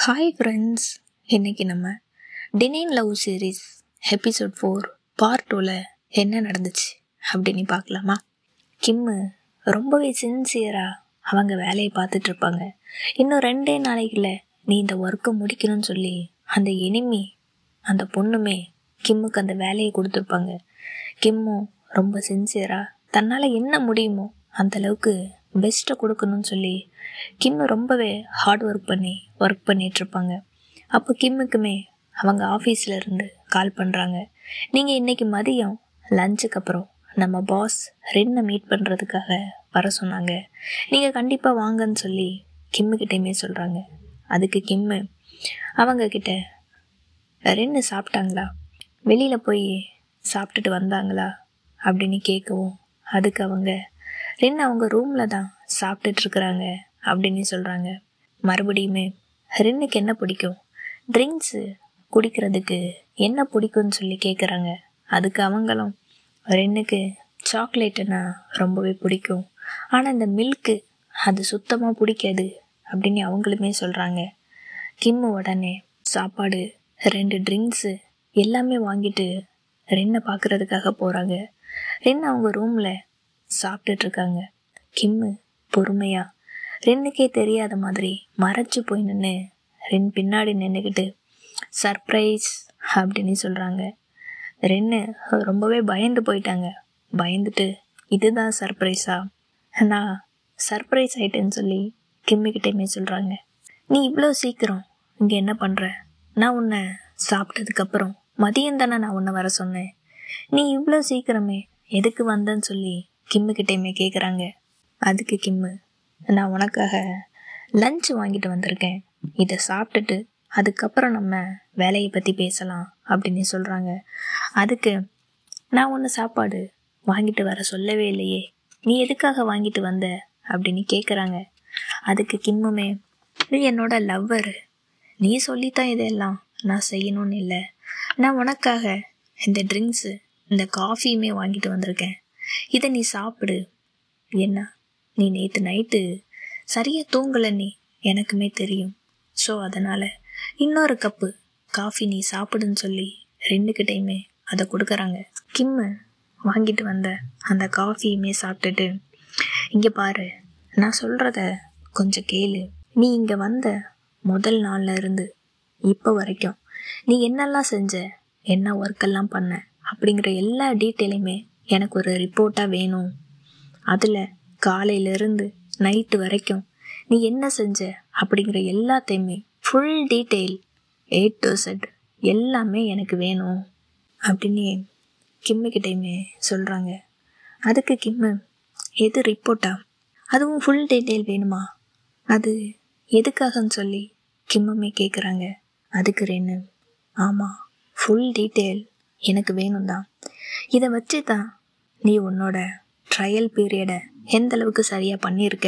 Hi friends, இன்றைக்கி நம்ம டினைன் love series episode 4 part 2ல் என்ன நடந்துச்சு அப்படின்னு பார்க்கலாமா? கிம்மு ரொம்பவே சின்சியராக அவங்க வேலையை பார்த்துட்ருப்பாங்க. இன்னும் 2 நாளைக்குள்ள நீ இந்த ஒர்க்கை முடிக்கணும்னு சொல்லி அந்த பொண்ணுமே கிம்முக்கு அந்த வேலையை கொடுத்துருப்பாங்க. கிம்மும் ரொம்ப சின்சியராக தன்னால் என்ன முடியுமோ அந்தளவுக்கு பெஸ்ட்டை கொடுக்கணும்னு சொல்லி கிம்மு ரொம்பவே ஹார்ட் ஒர்க் பண்ணிகிட்ருப்பாங்க. அப்போ கிம்முக்குமே அவங்க ஆஃபீஸில் இருந்து கால் பண்ணுறாங்க. நீங்கள் இன்றைக்கி மதியம் லஞ்சுக்கு அப்புறம் நம்ம பாஸ் ரென்னை மீட் பண்ணுறதுக்காக வர சொன்னாங்க. நீங்கள் கண்டிப்பாக வாங்கன்னு சொல்லி கிம்முக்கிட்டேயுமே சொல்கிறாங்க. அதுக்கு கிம்மு அவங்கக்கிட்ட ரென்னு சாப்பிட்டாங்களா, வெளியில் போய் சாப்பிட்டுட்டு வந்தாங்களா அப்படின்னு கேட்கவும், அதுக்கு அவங்க ரென்னு அவங்க ரூமில் தான் சாப்பிட்டுட்ருக்குறாங்க அப்படின்னு சொல்கிறாங்க. மறுபடியுமே ரென்னுக்கு என்ன பிடிக்கும், ட்ரிங்க்ஸு குடிக்கிறதுக்கு என்ன பிடிக்கும்னு சொல்லி கேட்குறாங்க. அதுக்கு அவங்களும் ரென்னுக்கு சாக்லேட்டுன்னா ரொம்பவே பிடிக்கும், ஆனால் இந்த மில்க்கு அது சுத்தமாக பிடிக்காது அப்படின்னு அவங்களுமே சொல்கிறாங்க. கிம்மு உடனே சாப்பாடு, 2 ட்ரிங்க்ஸு எல்லாமே வாங்கிட்டு ரென்னை பார்க்குறதுக்காக போகிறாங்க. ரென்னு அவங்க ரூமில் சாப்பிட்டுட்ருக்காங்க. கிம்மு பொறுமையாக ரென்னுக்கே தெரியாத மாதிரி மறைச்சு போய் நின்று ரென் பின்னாடி நின்றுக்கிட்டு சர்ப்ரைஸ் அப்படின்னு சொல்கிறாங்க. ரென்னு ரொம்பவே பயந்து போயிட்டாங்க. பயந்துட்டு இதுதான் சர்ப்ரைஸா, நான் சர்ப்ரைஸ் ஆகிட்டேன்னு சொல்லி கிம்முக்கிட்டேயுமே சொல்கிறாங்க. நீ இவ்வளோ சீக்கிரம் இங்கே என்ன பண்ணுற? நான் உன்னை சாப்பிட்டதுக்கப்புறம் மதியம் தானே நான் உன்னை வர சொன்னேன், நீ இவ்வளோ சீக்கிரமே எதுக்கு வந்தேன்னு சொல்லி கிம்முக்கிட்டேயுமே கேட்குறாங்க. அதுக்கு கிம்மு, நான் உனக்காக லஞ்சு வாங்கிட்டு வந்திருக்கேன், இதை சாப்பிட்டுட்டு அதுக்கப்புறம் நம்ம வேலையை பற்றி பேசலாம் அப்படின்னு சொல்கிறாங்க. அதுக்கு நான் ஒன்று சாப்பாடு வாங்கிட்டு வர சொல்லவே இல்லையே, நீ எதுக்காக வாங்கிட்டு வந்த அப்படின்னு கேட்குறாங்க. அதுக்கு கிம்முமே, நீ என்னோட லவ்வர், நீ சொல்லித்தான் இதெல்லாம் நான் செய்யணும்னு இல்லை, நான் உனக்காக இந்த ட்ரிங்க்ஸு இந்த காஃபியுமே வாங்கிட்டு வந்திருக்கேன், இதை நீ சாப்பிடு. என்ன, நீ நேற்று நைட்டு சரியாக தூங்கலை, நீ எனக்குமே தெரியும், ஸோ அதனால் இன்னொரு கப்பு காஃபி நீ சாப்பிடுன்னு சொல்லி 2 கிட்டையுமே அதை கொடுக்குறாங்க. கிம்மு வாங்கிட்டு வந்த அந்த காஃபியுமே சாப்பிட்டுட்டு, இங்கே பாரு, நான் சொல்கிறத கொஞ்சம் கேளு, நீ இங்கே வந்த முதல் நாளில் இருந்து இப்போ வரைக்கும் நீ என்னெல்லாம் செஞ்ச, என்ன ஒர்க்கெல்லாம் பண்ண அப்படிங்கிற எல்லா டீட்டெயிலுமே எனக்கு ஒரு ரிப்போர்ட்டாக வேணும். அதில் காலையிலேருந்து நைட்டு வரைக்கும் நீ என்ன செஞ்ச அப்படிங்கிற எல்லாத்தையுமே full detail A to Z எல்லாமே எனக்கு வேணும் அப்படின்னு கிம்முக்கிட்டையுமே சொல்கிறாங்க. அதுக்கு கிம்மு, எது ரிப்போர்ட்டா, அதுவும் ஃபுல் டீட்டெயில் வேணுமா, அது எதுக்காகன்னு சொல்லி கிம்முமே கேட்குறாங்க. அதுக்கு ரென்னு, ஆமாம், ஃபுல் டீட்டெயில் எனக்கு வேணும் தான், இதை வச்சு தான் நீ உன்னோட ட்ரையல் பீரியடை எந்த அளவுக்கு சரியாக பண்ணியிருக்க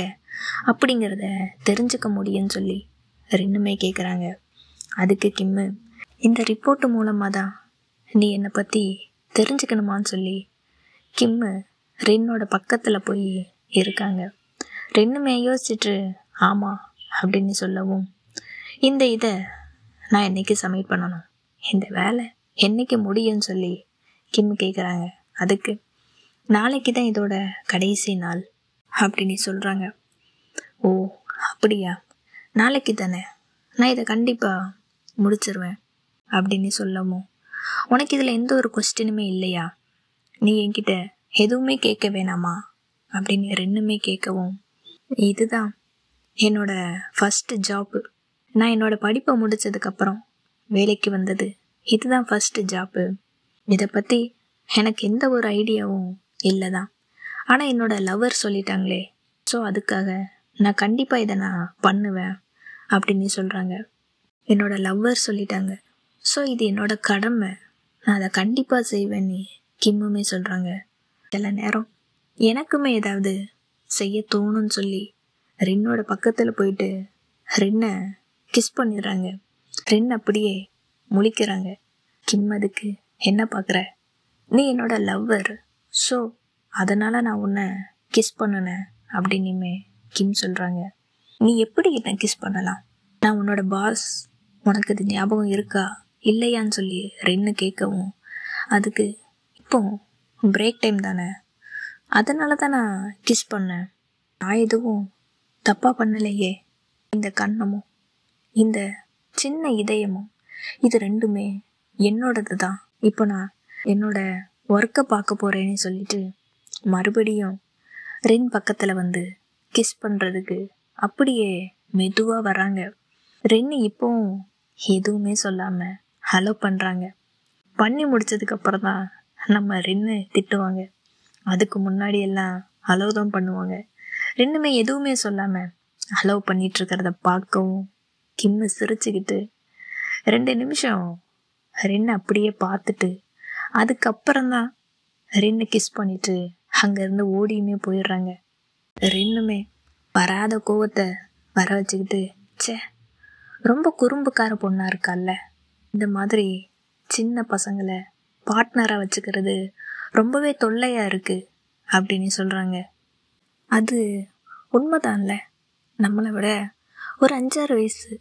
அப்படிங்கிறத தெரிஞ்சுக்க முடியும்னு சொல்லி ரென்னுமே கேட்குறாங்க. அதுக்கு கிம்மு, இந்த ரிப்போர்ட்டு மூலமாக தான் நீ என்னை பற்றி தெரிஞ்சுக்கணுமான்னு சொல்லி கிம்மு ரென்னோட பக்கத்தில் போய் இருக்காங்க. ரென்னுமே யோசிச்சுட்டு ஆமாம் அப்படின்னு சொல்லவும், இந்த இதை நான் என்றைக்கு சப்மிட் பண்ணணும், இந்த வேலை என்றைக்கு முடியும்னு சொல்லி கிம்மு கேட்குறாங்க. அதுக்கு நாளைக்கு தான் இதோட கடைசி நாள் அப்படின்னு சொல்கிறாங்க. ஓ அப்படியா, நாளைக்கு தானே, நான் இதை கண்டிப்பாக முடிச்சிருவேன் அப்படின்னு சொல்லவும், உனக்கு இதில் எந்த ஒரு கொஸ்டினுமே இல்லையா, நீ என்கிட்ட எதுவுமே கேட்க வேணாமா அப்படின்னு ரென்னுமே கேட்கவும், இதுதான் என்னோட ஃபஸ்ட்டு ஜாப்பு, நான் என்னோடய படிப்பை முடித்ததுக்கப்புறம் வேலைக்கு வந்தது, இதுதான் ஃபஸ்ட்டு ஜாப்பு, இதை பற்றி எனக்கு எந்த ஒரு ஐடியாவும் இல்லை தான், ஆனால் என்னோட லவ்வர் சொல்லிட்டாங்களே, ஸோ அதுக்காக நான் கண்டிப்பாக இதை நான் பண்ணுவேன் அப்படின்னு சொல்கிறாங்க. என்னோட லவ்வர் சொல்லிட்டாங்க, ஸோ இது என்னோட கடமை, நான் அதை கண்டிப்பாக செய்வேன்னு கிம்முமே சொல்கிறாங்க. சில நேரம் எனக்குமே ஏதாவது செய்ய தோணுன்னு சொல்லி ரென்னோட பக்கத்தில் போயிட்டு ரென்னை கிஸ் பண்ணிடுறாங்க. ரென் அப்படியே முழிக்கிறாங்க. கிம் அதுக்கு, என்ன பார்க்குற, நீ என்னோட லவ்வர், ஸோ அதனால் நான் உன்னை கிஸ் பண்ணினேன் அப்படின்னுமே கிம் சொல்கிறாங்க. நீ எப்படி என்னை கிஸ் பண்ணலாம், நான் உன்னோட பாஸ், உனக்கு இது ஞாபகம் இருக்கா இல்லையான்னு சொல்லி ரென்னு கேட்கவும், அதுக்கு இப்போ பிரேக் டைம் தானே, அதனால தான் நான் கிஸ் பண்ணேன், நான் எதுவும் தப்பாக பண்ணலையே, இந்த கண்ணமும் இந்த சின்ன இதயமும் இது ரெண்டுமே என்னோடது தான், இப்போ நான் என்னோட ஒர்க்கை பார்க்க போகிறேன்னு சொல்லிட்டு மறுபடியும் ரென் பக்கத்தில் வந்து கிஸ் பண்ணுறதுக்கு அப்படியே மெதுவாக வராங்க. ரென்னு இப்போவும் எதுவுமே சொல்லாமல் ஹலோ பண்ணுறாங்க. பண்ணி முடிச்சதுக்கப்புறம் தான் நம்ம ரென்னு திட்டுவாங்க. அதுக்கு முன்னாடி எல்லாம் ஹலோ தான் பண்ணுவாங்க. ரெண்டுமே எதுவுமே சொல்லாமல் ஹலோ பண்ணிகிட்ருக்கிறத பார்க்கவும் கிம்மு சிரிச்சுக்கிட்டு 2 நிமிஷம் ரென்னு அப்படியே பார்த்துட்டு அதுக்கப்புறம்தான் ரென்னு கிஸ் பண்ணிட்டு அங்கேருந்து ஓடியுமே போயிடுறாங்க. ரென்னுமே வராத கோவத்தை வர வச்சுக்கிட்டு, சே ரொம்ப குறும்புக்கார பொண்ணாக இருக்கால்ல, இந்த மாதிரி சின்ன பசங்களை பார்ட்னராக வச்சுக்கிறது ரொம்பவே தொல்லையாக இருக்குது அப்படின்னு சொல்கிறாங்க. அது உண்மைதான்ல, நம்மளை விட ஒரு 5-6 வயசு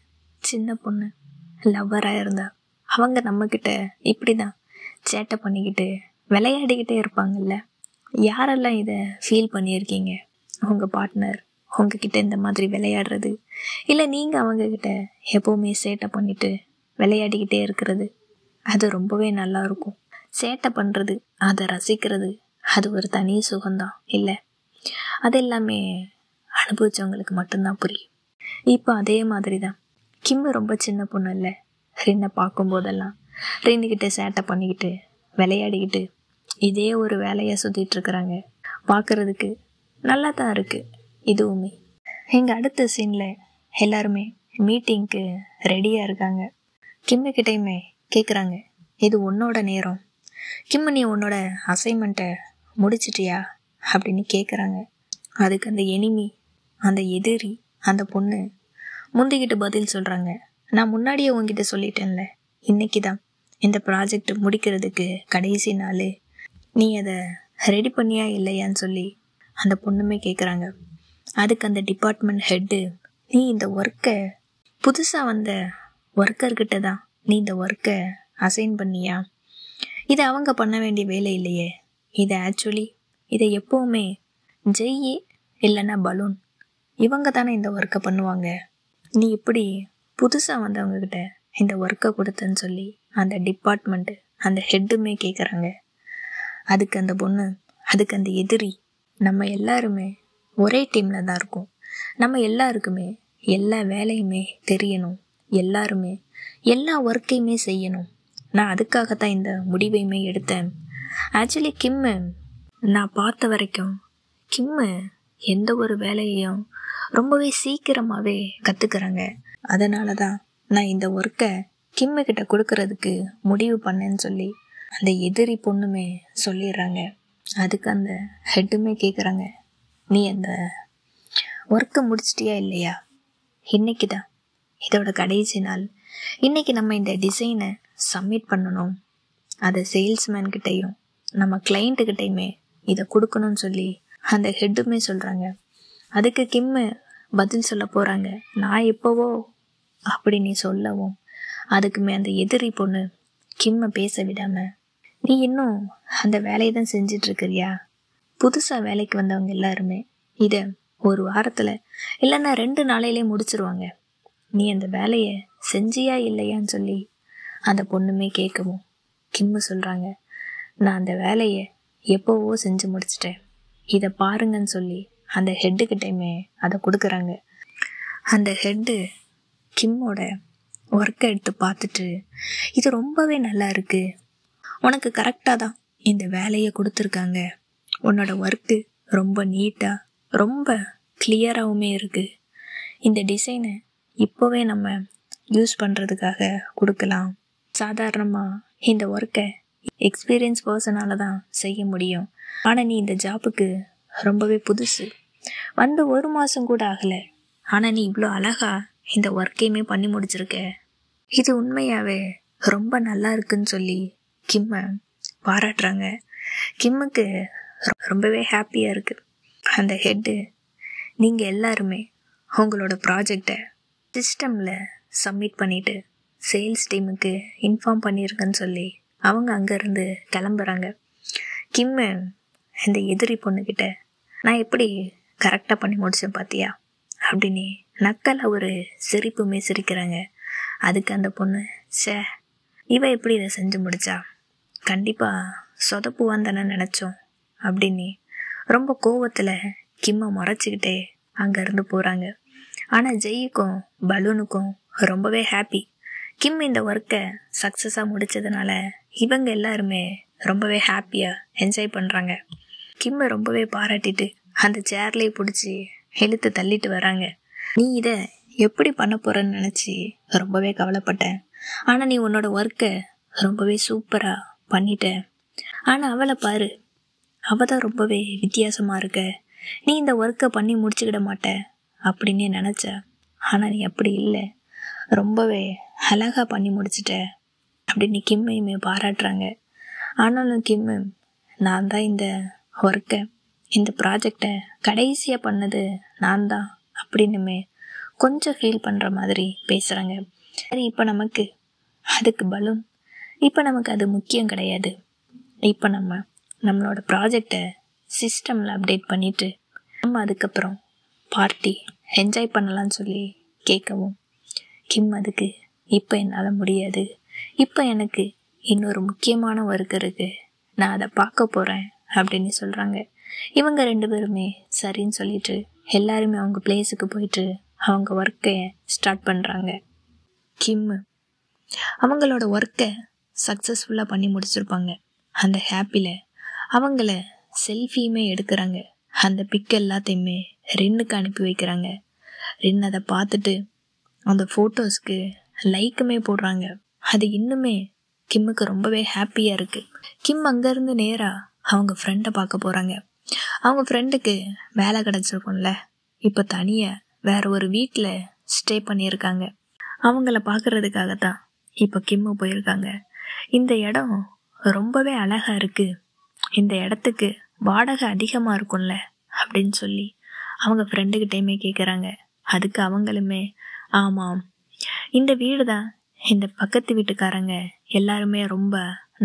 சின்ன பொண்ணு லவ்வராக இருந்தா அவங்க நம்மக்கிட்ட இப்படி தான் சேட்டை பண்ணிக்கிட்டு விளையாடிக்கிட்டே இருப்பாங்கல்ல. யாரெல்லாம் இதை ஃபீல் பண்ணியிருக்கீங்க? உங்கள் பார்ட்னர் உங்ககிட்ட இந்த மாதிரி விளையாடுறது, இல்லை நீங்கள் அவங்கக்கிட்ட எப்போவுமே சேட்டை பண்ணிட்டு விளையாடிக்கிட்டே இருக்கிறது, அது ரொம்பவே நல்லாயிருக்கும். சேட்டை பண்ணுறது, அதை ரசிக்கிறது, அது ஒரு தனி சுகம்தான் இல்லை? அது எல்லாமே அனுபவித்தவங்களுக்கு மட்டும்தான் புரியும். இப்போ அதே மாதிரி தான் கிம்மு ரொம்ப சின்ன பொண்ணு இல்லை, ரின்னை பார்க்கும்போதெல்லாம் ரின்னுக்கிட்ட சேட்டை பண்ணிக்கிட்டு விளையாடிக்கிட்டு இதே ஒரு வேலையை சுற்றிட்டு இருக்கிறாங்க. பார்க்குறதுக்கு நல்லா தான் இருக்குது இதுவுமே. எங்கள் அடுத்த சீனில் எல்லாருமே மீட்டிங்க்கு ரெடியாக இருக்காங்க. கிம்முக்கிட்டையுமே கேட்குறாங்க, இது உன்னோட நேரம், கிம்மு நீ உன்னோட அசைன்மெண்ட்டை முடிச்சிட்டியா அப்படின்னு கேட்குறாங்க. அதுக்கு அந்த எனிமி, அந்த எதிரி, அந்த பொண்ணு முந்திக்கிட்டு பதில் சொல்கிறாங்க, நான் முன்னாடியே உங்ககிட்ட சொல்லிட்டேன்ல, இன்னைக்கு தான் இந்த ப்ராஜெக்ட் முடிக்கிறதுக்கு கடைசி நாள், நீ அதை ரெடி பண்ணியா இல்லையான்னு சொல்லி அந்த பொண்ணுமே கேட்குறாங்க. அதுக்கு அந்த டிபார்ட்மெண்ட் ஹெட்டு, நீ இந்த ஒர்க்கை புதுசாக வந்த ஒர்க்கர்கிட்ட தான் நீ இந்த ஒர்க்கை அசைன் பண்ணியா? இதை அவங்க பண்ண வேண்டிய வேலை இல்லையே, இதை எப்போவுமே ஜெய் இல்லைன்னா பலூன் இவங்க தானே இந்த ஒர்க்கை பண்ணுவாங்க, நீ இப்படி புதுசாக வந்தவங்கக்கிட்ட இந்த ஒர்க்கை கொடுத்தேன்னு சொல்லி அந்த டிபார்ட்மெண்ட்டு அந்த ஹெட்டுமே கேட்குறாங்க. அதுக்கு அந்த பொண்ணு, அதுக்கு அந்த எதிரி, நம்ம எல்லாருமே ஒரே டீமில் தான் இருக்கோம், நம்ம எல்லாருக்குமே எல்லா வேலையுமே தெரியணும், எல்லாருமே எல்லா ஒர்க்கையுமே செய்யணும், நான் அதுக்காகத்தான் இந்த முடிவையுமே எடுத்தேன். ஆக்சுவலி கிம்மு, நான் பார்த்த வரைக்கும் கிம்மு எந்த ஒரு வேலையையும் ரொம்பவே சீக்கிரமாகவே கற்றுக்குறாங்க, அதனால தான் நான் இந்த ஒர்க்கை கிம்முக்கிட்ட கொடுக்கறதுக்கு முடிவு பண்ணேன்னு சொல்லி அந்த எதிரி பொண்ணுமே சொல்லிடுறாங்க. அதுக்கு அந்த ஹெட்டுமே கேட்குறாங்க, நீ அந்த ஒர்க்கை முடிச்சிட்டியா இல்லையா? இன்னைக்கு தான் இதோட கடைசி நாள், இன்றைக்கி நம்ம இந்த டிசைனை சப்மிட் பண்ணணும், அதை சேல்ஸ்மேன்கிட்டையும் நம்ம கிளைண்ட்டுக்கிட்டையுமே இதை கொடுக்கணும்னு சொல்லி அந்த ஹெட்டுமே சொல்கிறாங்க. அதுக்கு கிம்மு பதில் சொல்ல போகிறாங்க, நான் எப்போவோ அப்படி நீ சொல்லவும் அதுக்குமே அந்த எதிரி பொண்ணு கிம்மை பேச விடாமல், நீ இன்னும் அந்த வேலையை தான் செஞ்சிட்ருக்கிறியா? புதுசாக வேலைக்கு வந்தவங்க எல்லாருமே இதை ஒரு வாரத்தில் இல்லைன்னா 2 நாளையிலே முடிச்சிருவாங்க, நீ அந்த வேலையை செஞ்சியா இல்லையான்னு சொல்லி அந்த பொண்ணுமே கேட்கவும் கிம்மு சொல்கிறாங்க, நான் அந்த வேலையை எப்போவோ செஞ்சு முடிச்சிட்டேன், இதை பாருங்கன்னு சொல்லி அந்த ஹெட்டுக்கிட்டையுமே அதை கொடுக்குறாங்க. அந்த ஹெட்டு கிம்மோட ஒர்க்கை எடுத்து பார்த்துட்டு, இது ரொம்பவே நல்லா இருக்குது, உனக்கு கரெக்டாக தான் இந்த வேலையை கொடுத்துருக்காங்க, உன்னோட ஒர்க்கு ரொம்ப நீட்டாக ரொம்ப கிளியராகவுமே இருக்குது, இந்த டிசைனை இப்போவே நம்ம யூஸ் பண்ணுறதுக்காக கொடுக்கலாம், சாதாரணமாக இந்த ஒர்க்கை எக்ஸ்பீரியன்ஸ் பர்சனால தான் செய்ய முடியும், ஆனால் நீ இந்த ஜாப்புக்கு ரொம்பவே புதுசு, வந்து 1 மாதம் கூட ஆகலை, ஆனால் நீ இவ்வளோ அழகாக இந்த ஒர்க்கையுமே பண்ணி முடிச்சிருக்க, இது உண்மையாகவே ரொம்ப நல்லா இருக்குன்னு சொல்லி கிம்மை பாராட்டுறாங்க. கிம்முக்கு ரொம்பவே ஹாப்பியாக இருக்குது. அந்த ஹெட்டு, நீங்கள் எல்லாருமே உங்களோட ப்ராஜெக்டை சிஸ்டமில் சப்மிட் பண்ணிவிட்டு சேல்ஸ் டீமுக்கு இன்ஃபார்ம் பண்ணியிருக்கேன்னு சொல்லி அவங்க அங்கேருந்து கிளம்புறாங்க. கிம்மு இந்த எதிரி பொண்ணுக்கிட்ட நான் எப்படி கரெக்டாக பண்ணி முடித்தேன் பார்த்தியா அப்படின்னு நக்கலை ஒரு சிரிப்புமே சிரிக்கிறாங்க. அதுக்கு அந்த பொண்ணு, இவ எப்படி இதை செஞ்சு முடிச்சா, கண்டிப்பாக சொதப்புவான்னு தானே நினச்சோம் அப்படின்னு ரொம்ப கோவத்தில் கிம்மை முறைச்சிக்கிட்டே அங்கேருந்து போகிறாங்க. ஆனால் ஜெய்யுக்கும் பலூனுக்கும் ரொம்பவே ஹாப்பி. கிம் இந்த ஒர்க்கை சக்ஸஸாக முடித்ததுனால இவங்க எல்லாருமே ரொம்பவே ஹாப்பியாக என்ஜாய் பண்ணுறாங்க. கிம்மை ரொம்பவே பாராட்டிட்டு அந்த சேர்லேயே பிடிச்சி இழுத்து தள்ளிட்டு வராங்க. நீ இதை எப்படி பண்ண போகிறன்னு நினச்சி ரொம்பவே கவலைப்பட்டேன். ஆனால் நீ உன்னோட ஒர்க்கை ரொம்பவே சூப்பராக பண்ணிட்ட. ஆனால் அவளை பாரு, அவள் தான் ரொம்பவே வித்தியாசமாக இருக்க. நீ இந்த ஒர்க்கை பண்ணி முடிச்சுக்கிட மாட்ட அப்படின்னு நினச்ச. ஆனால் நீ அப்படி இல்லை, ரொம்பவே அழகாக பண்ணி முடிச்சிட்ட அப்படின்னு கிம்மையுமே பாராட்டுறாங்க. ஆனாலும் கிம்மு, நான் தான் இந்த ஒர்க்கை, இந்த ப்ராஜெக்டை கடைசியாக பண்ணது நான் தான் அப்படின்னுமே கொஞ்சம் ஃபீல் பண்ணுற மாதிரி பேசுகிறாங்க. சரி, இப்போ நமக்கு அதுக்கு பலூன், இப்போ நமக்கு அது முக்கியம் கிடையாது. இப்போ நம்மளோட ப்ராஜெக்டை சிஸ்டமில் அப்டேட் பண்ணிவிட்டு நம்ம அதுக்கப்புறம் பார்ட்டி என்ஜாய் பண்ணலான்னு சொல்லி கேட்கவும், கிம் அதுக்கு இப்போ என்னால் முடியாது, இப்போ எனக்கு இன்னொரு முக்கியமான ஒர்க் இருக்குது, நான் அதை பார்க்க போகிறேன் அப்படின்னு சொல்கிறாங்க. இவங்க 2 பேருமே சரின்னு சொல்லிட்டு எல்லாருமே அவங்க பிளேஸுக்கு போயிட்டு அவங்க ஒர்க்கை ஸ்டார்ட் பண்ணுறாங்க. கிம்மு அவங்களோட ஒர்க்கை சக்ஸஸ்ஃபுல்லாக பண்ணி முடிச்சிருப்பாங்க. அந்த ஹாப்பியில் அவங்கள செல்ஃபியுமே எடுக்கிறாங்க. அந்த பிக் எல்லாத்தையுமே ரின்னுக்கு அனுப்பி வைக்கிறாங்க. ரின் அதை பார்த்துட்டு அந்த ஃபோட்டோஸ்க்கு லைக்குமே போடுறாங்க. அது இன்னுமே கிம்முக்கு ரொம்பவே ஹாப்பியாக இருக்குது. கிம் அங்கேருந்து நேராக அவங்க ஃப்ரெண்டை பார்க்க போகிறாங்க. அவங்க ஃப்ரெண்டுக்கு வேலை கிடச்சிருக்கும்ல, இப்போ தனியாக வேற ஒரு வீட்டில் ஸ்டே பண்ணியிருக்காங்க. அவங்கள பார்க்குறதுக்காகத்தான் இப்போ கிம்மு போயிருக்காங்க. இந்த இடம் ரொம்பவே அழகாக இருக்குது, இந்த இடத்துக்கு வாடகை அதிகமாக இருக்கும்ல அப்படின்னு சொல்லி அவங்க ஃப்ரெண்டுக்கிட்டேயுமே கேட்குறாங்க. அதுக்கு அவங்களுமே, ஆமாம், இந்த வீடு தான், இந்த பக்கத்து வீட்டுக்காரங்க எல்லாருமே ரொம்ப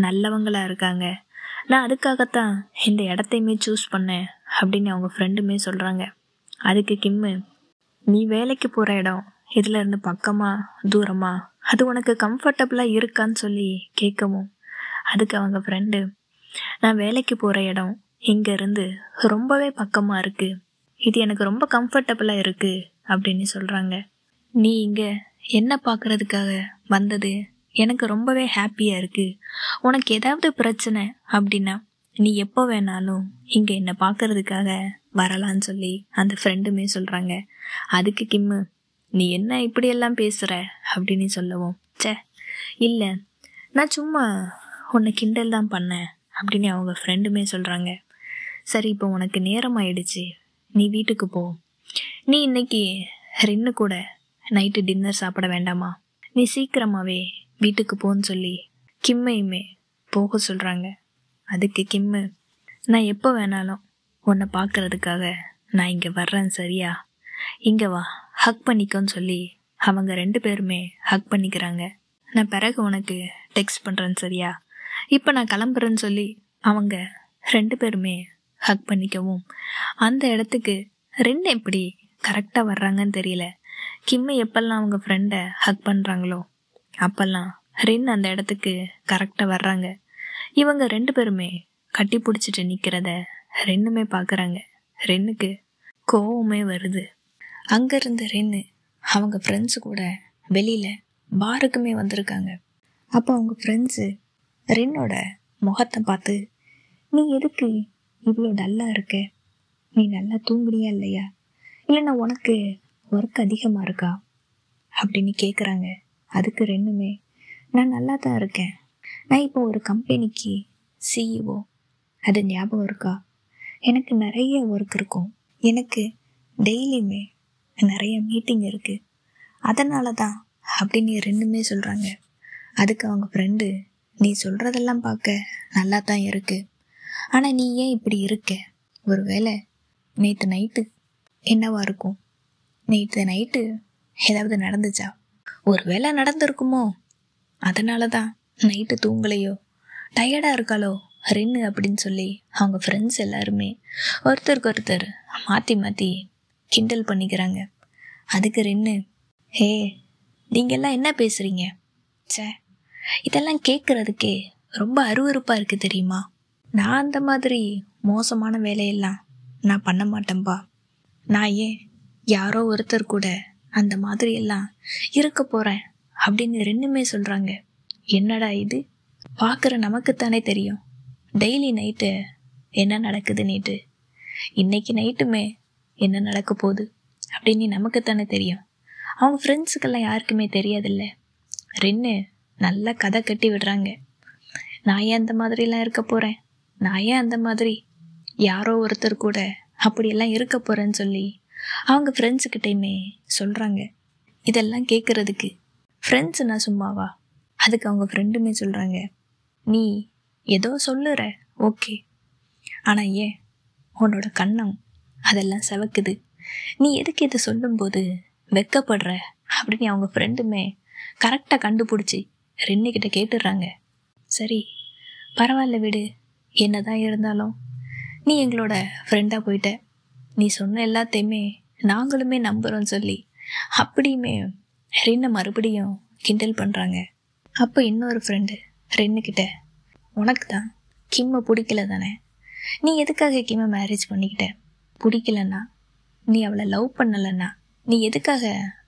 நல்லவங்களாக இருக்காங்க, நான் அதுக்காகத்தான் இந்த இடத்தையுமே சூஸ் பண்ணேன் அப்படின்னு அவங்க ஃப்ரெண்டுமே சொல்கிறாங்க. அதுக்கு கிம்மு, நீ வேலைக்கு போகிற இடம் இதில் இருந்து பக்கமா தூரமா, அது உனக்கு கம்ஃபர்டபுளாக இருக்கான்னு சொல்லி கேட்கவும், அதுக்கு அவங்க ஃப்ரெண்டு, நான் வேலைக்கு போகிற இடம் இங்கேருந்து ரொம்பவே பக்கமாக இருக்குது, இது எனக்கு ரொம்ப கம்ஃபர்டபுளாக இருக்குது அப்படின்னு சொல்கிறாங்க. நீ இங்கே என்ன பார்க்குறதுக்காக வந்தது எனக்கு ரொம்பவே ஹாப்பியாக இருக்குது, உனக்கு ஏதாவது பிரச்சனை அப்படின்னா நீ எப்போ வேணாலும் இங்கே என்னை பார்க்கறதுக்காக வரலான்னு சொல்லி அந்த ஃப்ரெண்டுமே சொல்கிறாங்க. அதுக்கு கிம்மு, நீ என்ன இப்படியெல்லாம் பேசுகிற அப்படின்னு சொல்லவும், இல்லை, நான் சும்மா உன்னை கிண்டல் தான் பண்ணேன் அப்படின்னு அவங்க ஃப்ரெண்டுமே சொல்கிறாங்க. சரி, இப்போ உனக்கு நேரம் ஆயிடுச்சு, நீ வீட்டுக்கு போ. நீ இன்னைக்கு ரின்னு கூட நைட்டு டின்னர் சாப்பிட வேண்டாமா, நீ சீக்கிரமாகவே வீட்டுக்கு போன்னு சொல்லி கிம்மையுமே போக சொல்கிறாங்க. அதுக்கு கிம்மு, நான் எப்போ வேணாலும் உன்னை பார்க்கறதுக்காக நான் இங்கே வர்றேன், சரியா, இங்கே வா, ஹக் பண்ணிக்கோன்னு சொல்லி அவங்க 2 பேருமே ஹக் பண்ணிக்கிறாங்க. நான் பிறகு உனக்கு டெக்ஸ்ட் பண்ணுறேன், சரியா, இப்போ நான் கிளம்புறேன்னு சொல்லி அவங்க 2 பேருமே ஹக் பண்ணிக்கவும், அந்த இடத்துக்கு ரெண்டு எப்படி கரெக்டாக வர்றாங்கன்னு தெரியல. கிம்மு எப்பெல்லாம் அவங்க ஃப்ரெண்டை ஹக் பண்ணுறாங்களோ அப்பெல்லாம் ரின் அந்த இடத்துக்கு கரெக்டாக வர்றாங்க. இவங்க 2 பேருமே கட்டி பிடிச்சிட்டு நிற்கிறத ரென்னுமே பார்க்குறாங்க. ரென்னுக்கு கோவமே வருது. அங்கேருந்து ரென்னு அவங்க ஃப்ரெண்ட்ஸு கூட வெளியில் பாருக்குமே வந்திருக்காங்க. அப்போ அவங்க ஃப்ரெண்ட்ஸு ரென்னோட முகத்தை பார்த்து, நீ எதுக்கு இவ்வளோ டல்லாக இருக்க, நீ நல்லா தூங்குறியா இல்லையா, இல்லைன்னா உனக்கு ஒர்க் அதிகமாக இருக்கா அப்படின்னு கேட்குறாங்க. அதுக்கு ரெண்டுமே, நான் நல்லா தான் இருக்கேன், நான் இப்போ ஒரு கம்பெனிக்கு சிஇஓ, அது ஞாபகம் இருக்கா, எனக்கு நிறைய ஒர்க் இருக்கும், எனக்கு டெய்லியுமே நிறைய மீட்டிங் இருக்குது, அதனால தான் அப்படின்னு ரெண்டுமே சொல்கிறாங்க. அதுக்கு அவங்க ஃப்ரெண்டு, நீ சொல்கிறதெல்லாம் பார்க்க நல்லா தான் இருக்குது, ஆனால் நீ ஏன் இப்படி இருக்க, ஒரு வேளை நேற்று நைட்டு என்னவா இருக்கும், நேற்று நைட்டு ஏதாவது நடந்துச்சா? ஒரு வேளை நடந்திருக்குமோ, அதனால தான் நைட்டு தூங்கலையோ, டயர்டாக இருக்காளோ ரென்னு அப்படின்னு சொல்லி அவங்க ஃப்ரெண்ட்ஸ் எல்லாருமே ஒருத்தருக்கு ஒருத்தர் மாற்றி மாற்றி கிண்டல் பண்ணிக்கிறாங்க. அதுக்கு ரென்னு, ஹே நீங்கள்லாம் என்ன பேசுகிறீங்க? சே, இதெல்லாம் கேட்குறதுக்கே ரொம்ப அருவருப்பாக இருக்குது தெரியுமா? நான் அந்த மாதிரி மோசமான வேலையெல்லாம் நான் பண்ண மாட்டேன்பா. நான் ஏன் யாரோ ஒருத்தர் கூட அந்த மாதிரி எல்லாம் இருக்க போகிறேன் அப்படின்னு ரெண்டுமே சொல்கிறாங்க. என்னடா இது, பார்க்குற நமக்குத்தானே தெரியும் டெய்லி நைட்டு என்ன நடக்குது, இன்னைக்கு நைட்டுமே என்ன நடக்க போகுது அப்படின்னு நமக்குத்தானே தெரியும். அவங்க ஃப்ரெண்ட்ஸுக்கெல்லாம் யாருக்குமே தெரியாதில்ல. ரென்னு நல்லா கதை கட்டி விடுறாங்க. நான் ஏன் அந்த மாதிரிலாம் இருக்க போகிறேன், நான் ஏன் அந்த மாதிரி யாரோ ஒருத்தர் கூட அப்படியெல்லாம் இருக்க போகிறேன்னு சொல்லி அவங்க ஃப்ரெண்ட்ஸுக்கிட்டையுமே சொல்கிறாங்க. இதெல்லாம் கேட்குறதுக்கு ஃப்ரெண்ட்ஸு நான் சும்மாவா? அதுக்கு அவங்க ஃப்ரெண்டுமே சொல்கிறாங்க, நீ ஏதோ சொல்லுற ஓகே, ஆனால் ஏன் உன்னோட கண்ணம் அதெல்லாம் செவக்குது, நீ எதுக்கு இதை சொல்லும்போது வெக்கப்படுற அப்படின்னு அவங்க ஃப்ரெண்டுமே கரெக்டாக கண்டுபிடிச்சி ரென்னுக்கிட்ட கேட்டுடுறாங்க. சரி பரவாயில்ல விடு, என்னதான் இருந்தாலும் நீ எங்களோட ஃப்ரெண்டாக போயிட்ட, நீ சொன்ன எல்லாத்தையுமே நாங்களுமே நம்புகிறோன்னு சொல்லி அப்படியுமே ரென்னை மறுபடியும் கிண்டல் பண்ணுறாங்க. அப்போ இன்னொரு ஃப்ரெண்டு ரென்னுக்கிட்ட, உனக்கு தான் கிம்மை பிடிக்கல தானே, நீ எதுக்காக கிம்மை மேரேஜ் பண்ணிக்கிட்ட? பிடிக்கலன்னா, நீ அவளை லவ் பண்ணலைன்னா நீ எதுக்காக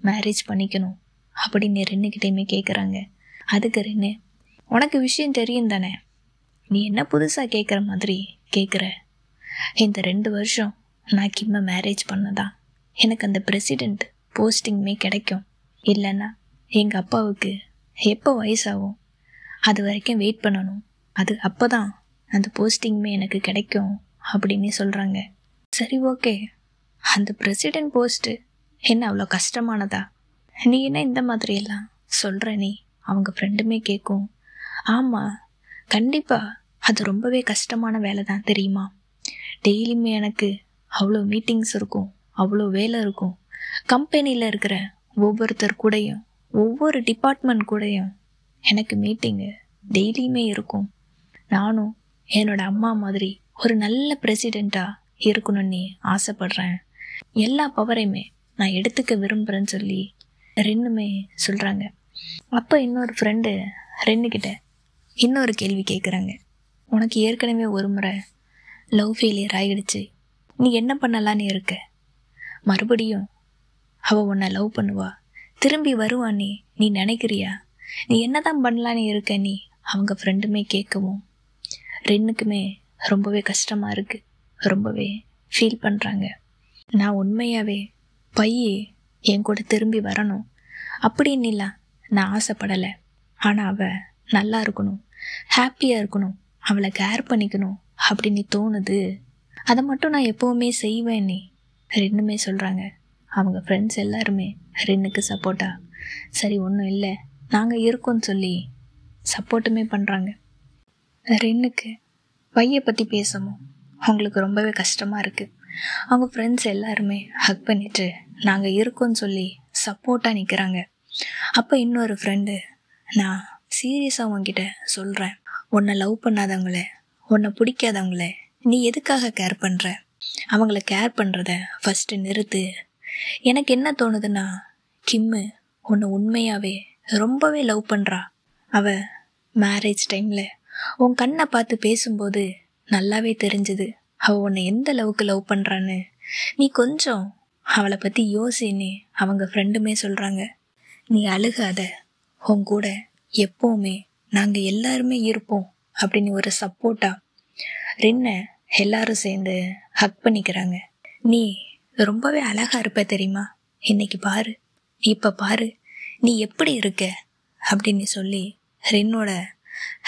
மேரேஜ் பண்ணிக்கணும் அப்படின்னு ரென்னுக்கிட்டையுமே கேட்குறாங்க. அதுக்கு ரென்னு, உனக்கு விஷயம் தெரியும் தானே, நீ என்ன புதுசாக கேட்குற மாதிரி கேட்குற? இந்த 2 வருஷம் நான் கிம்மை மேரேஜ் பண்ணதான் எனக்கு அந்த பிரசிடெண்ட் போஸ்டிங்குமே கிடைக்கும். இல்லைன்னா எங்கள் அப்பாவுக்கு எப்போ வயசாகும் அது வரைக்கும் வெயிட் பண்ணணும், அது அப்போ தான் அந்த போஸ்டிங்குமே எனக்கு கிடைக்கும் அப்படின்னு சொல்கிறாங்க. சரி ஓகே, அந்த பிரசிடெண்ட் போஸ்ட்டு என்ன அவ்வளோ கஷ்டமானதா? நீ என்ன இந்த மாதிரியெல்லாம் சொல்கிற நீ? அவங்க ஃப்ரெண்டுமே கேட்கும், ஆமாம் கண்டிப்பாக அது ரொம்பவே கஷ்டமான வேலை தான் தெரியுமா. டெய்லியுமே எனக்கு அவ்வளோ மீட்டிங்ஸ் இருக்கும், அவ்வளோ வேலை இருக்கும். கம்பெனியில் இருக்கிற ஒவ்வொருத்தர் கூடயும் ஒவ்வொரு டிபார்ட்மெண்ட் கூடயும் எனக்கு மீட்டிங்கு டெய்லியுமே இருக்கும். நானும் என்னோட அம்மா மாதிரி ஒரு நல்ல பிரசிடெண்ட்டாக இருக்கணும்னு ஆசைப்படுறேன், எல்லா பவரையுமே நான் எடுத்துக்க விரும்புகிறேன்னு சொல்லி ரென்னுமே சொல்கிறாங்க. அப்போ இன்னொரு ஃப்ரெண்டு ரென்னுக்கிட்ட இன்னொரு கேள்வி கேட்குறாங்க. உனக்கு ஏற்கனவே ஒரு முறை லவ் ஃபெயிலியர் ஆகிடுச்சு, நீ என்ன பண்ணலான்னு இருக்க? மறுபடியும் அவள் உன்னை லவ் பண்ணுவா, திரும்பி வருவான்னு நீ நினைக்கிறியா? நீ என்ன தான் பண்ணலான்னு இருக்க நீ? அவங்க ஃப்ரெண்டுமே கேட்கவும் ரென்னுக்குமே ரொம்பவே கஷ்டமாக இருக்குது, ரொம்பவே ஃபீல் பண்ணுறாங்க. நான் உண்மையாகவே பையே என் கூட திரும்பி வரணும் அப்படின்னுலாம் நான் ஆசைப்படலை, ஆனால் அவள் நல்லா இருக்கணும், ஹாப்பியாக இருக்கணும், அவளை கேர் பண்ணிக்கணும் அப்படின்னு தோணுது. அதை மட்டும் நான் எப்போவுமே செய்வேன்னு ரென்னுமே சொல்கிறாங்க. அவங்க ஃப்ரெண்ட்ஸ் எல்லாருமே ரென்னுக்கு சப்போர்ட்டா, சரி ஒன்றும் இல்லை நாங்கள் இருக்கோன்னு சொல்லி சப்போர்ட்டுமே பண்ணுறாங்க. ரென்னுக்கு பையை பற்றி பேசவும் அவங்களுக்கு ரொம்பவே கஷ்டமாக இருக்குது. அவங்க ஃப்ரெண்ட்ஸ் எல்லாருமே ஹக் பண்ணிவிட்டு நாங்கள் இருக்கோன்னு சொல்லி சப்போர்ட்டாக நிற்கிறாங்க. அப்போ இன்னொரு ஃப்ரெண்டு, நான் சீரியஸாக உன்கிட்ட சொல்கிறேன், உன்னை லவ் பண்ணாதவங்கள, உன்னை பிடிக்காதவங்கள நீ எதுக்காக கேர் பண்ணுற? அவங்கள கேர் பண்ணுறத ஃபஸ்ட்டு நிறுத்து. எனக்கு என்ன தோணுதுன்னா, கிம்மு உன்னை உண்மையாகவே ரொம்பவே லவ் பண்ணுறா. அவள் மேரேஜ் டைமில் உன் கண்ணை பார்த்து பேசும்போது நல்லாவே தெரிஞ்சுது அவள் உன்னை எந்த அளவுக்கு லவ் பண்ணுறான்னு. நீ கொஞ்சம் அவளை பற்றி யோசின்னு அவங்க ஃப்ரெண்டுமே சொல்கிறாங்க. நீ அழுகாத, உன் கூட எப்போவுமே நாங்கள் எல்லாருமே இருப்போம் அப்படின்னு ஒரு சப்போர்ட்டாக ரென்னை எல்லாரும் சேர்ந்து ஹக் பண்ணிக்கிறாங்க. நீ ரொம்பவே அழகாக இருப்ப தெரியுமா, இன்னைக்கு பாரு, இப்போ பாரு நீ எப்படி இருக்க அப்படின்னு சொல்லி ரென்னோட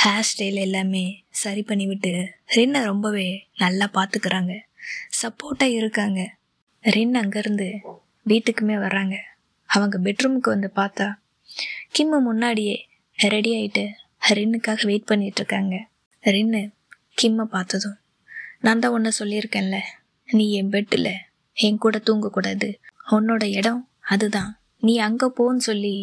ஹேர் ஸ்டைல் எல்லாமே சரி பண்ணிவிட்டு ரென்னை ரொம்பவே நல்லா பார்த்துக்கிறாங்க, சப்போர்ட்டாக இருக்காங்க. ரென் அங்கேருந்து வீட்டுக்குமே வர்றாங்க. அவங்க பெட்ரூமுக்கு வந்து பார்த்தா கிம்மு முன்னாடியே ரெடி ஆகிட்டு ரென்னுக்காக வெயிட் பண்ணிகிட்ருக்காங்க. ரென்னு கிம்மை பார்த்ததும், நான் தான் ஒன்று சொல்லியிருக்கேன்ல, நீ என் பெட்டில் என் கூட தூங்கக்கூடாது, உன்னோட இடம் அதுதான், நீ அங்கே போன்னு சொல்லி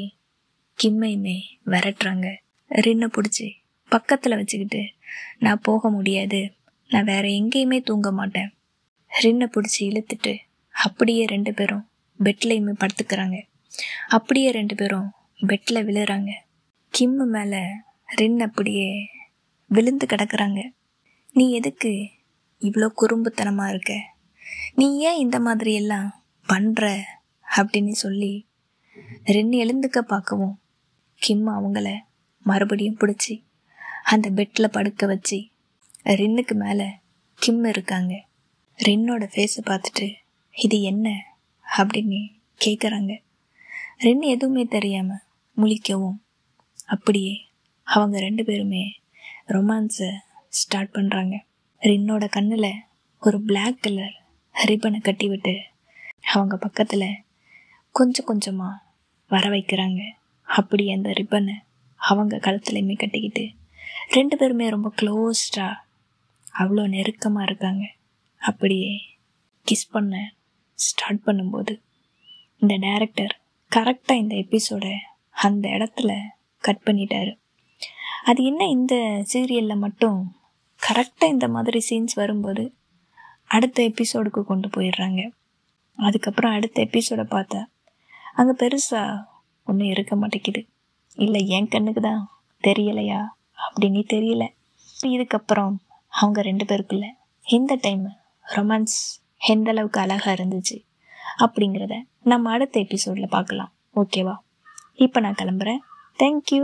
கிம்மையுமே விரட்டுறாங்க. ரின்னை பிடிச்சி பக்கத்தில் வச்சுக்கிட்டு நான் போக முடியாது, நான் வேற எங்கேயுமே தூங்க மாட்டேன். ரின்னை பிடிச்சி இழுத்துட்டு அப்படியே 2 பேரும் பெட்லையுமே படுத்துக்கிறாங்க. அப்படியே 2 பேரும் பெட்டில் விழுறாங்க. கிம்மு மேலே ரின் அப்படியே விழுந்து கிடக்குறாங்க. நீ எதுக்கு இவ்வளோ குறும்புத்தனமாக இருக்க, நீ ஏன் இந்த மாதிரி எல்லாம் பண்ணுற அப்படின்னு சொல்லி ரின் எழுந்துக்க பார்க்கவும் கிம் அவங்கள மறுபடியும் பிடிச்சி அந்த பெட்டில் படுக்க வச்சு ரின்னுக்கு மேலே கிம் இருக்காங்க. ரின்னோட ஃபேஸை பார்த்துட்டு இது என்ன அப்படின்னு கேட்குறாங்க. ரின் எதுவுமே தெரியாமல் முழிக்கவும் அப்படியே அவங்க 2 பேருமே ரொமான்ஸை ஸ்டார்ட் பண்ணுறாங்க. ரின்னோட கண்ணில் ஒரு பிளாக் கலர் ரிப்பனை கட்டி விட்டு அவங்க பக்கத்தில் கொஞ்சம் கொஞ்சமாக வர வைக்கிறாங்க. அப்படி அந்த ரிப்பனை அவங்க கழுத்துலையுமே கட்டிக்கிட்டு 2 பேருமே ரொம்ப க்ளோஸ்டாக அவ்வளோ நெருக்கமாக இருக்காங்க. அப்படியே கிஸ் பண்ண ஸ்டார்ட் பண்ணும்போது இந்த டைரக்டர் கரெக்டாக இந்த எபிசோடை அந்த இடத்துல கட் பண்ணிட்டாரு. அது என்ன, இந்த சீரியலில் மட்டும் கரெக்டாக இந்த மாதிரி சீன்ஸ் வரும்போது அடுத்த எபிசோடுக்கு கொண்டு போயிடுறாங்க. அதுக்கப்புறம் அடுத்த எபிசோடை பார்த்தா அங்கே பெருசாக ஒன்றும் இருக்க மாட்டேங்குது. இல்லை என் கண்ணுக்கு தான் தெரியலையா அப்படின்னு தெரியல. இதுக்கப்புறம் அவங்க 2 பேருக்குள்ள இந்த டைம் ரொமான்ஸ் எந்த அளவுக்கு அழகாக இருந்துச்சு அப்படிங்கிறத நம்ம அடுத்த எபிசோடில் பார்க்கலாம். ஓகேவா? இப்போ நான் கிளம்புறேன். தேங்க்யூ.